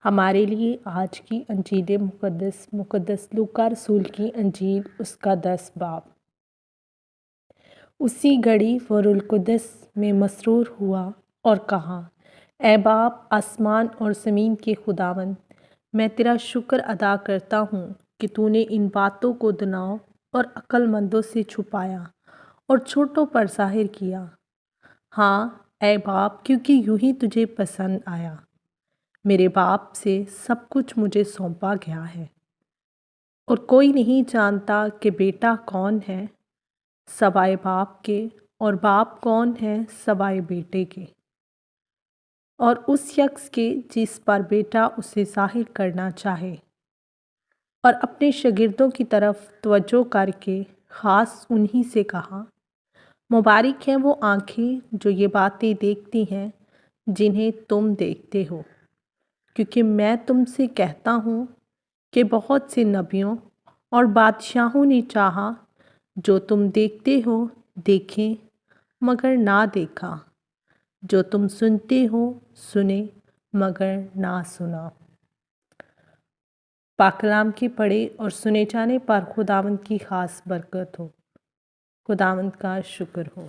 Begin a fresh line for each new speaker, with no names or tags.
हमारे लिए आज की अंजील मुक़द्दस लूका रसूल की अंजील उसका 10 बाब। उसी घड़ी वो रूहुल कुद्दस में मसरूर हुआ और कहा, ऐ बाप, आसमान और ज़मीन के खुदावंद, मैं तेरा शुक्र अदा करता हूँ कि तूने इन बातों को दुनाओं और अक्लमंदों से छुपाया और छोटों पर ज़ाहिर किया। हाँ ऐ बाप, क्योंकि यूं ही तुझे पसंद आया। मेरे बाप से सब कुछ मुझे सौंपा गया है और कोई नहीं जानता कि बेटा कौन है सवाए बाप के, और बाप कौन है सवाए बेटे के, और उस शख्स के जिस पर बेटा उसे ज़ाहिर करना चाहे। और अपने शागिर्दों की तरफ तवज्जो करके ख़ास उन्हीं से कहा, मुबारक हैं वो आँखें जो ये बातें देखती हैं जिन्हें तुम देखते हो, क्योंकि मैं तुमसे कहता हूँ कि बहुत से नबियों और बादशाहों ने चाहा जो तुम देखते हो देखें मगर ना देखा, जो तुम सुनते हो सुने मगर ना सुना। पाकलाम के पढ़े और सुने जाने पर खुदावंद की ख़ास बरकत हो। खुदावंद का शुक्र हो।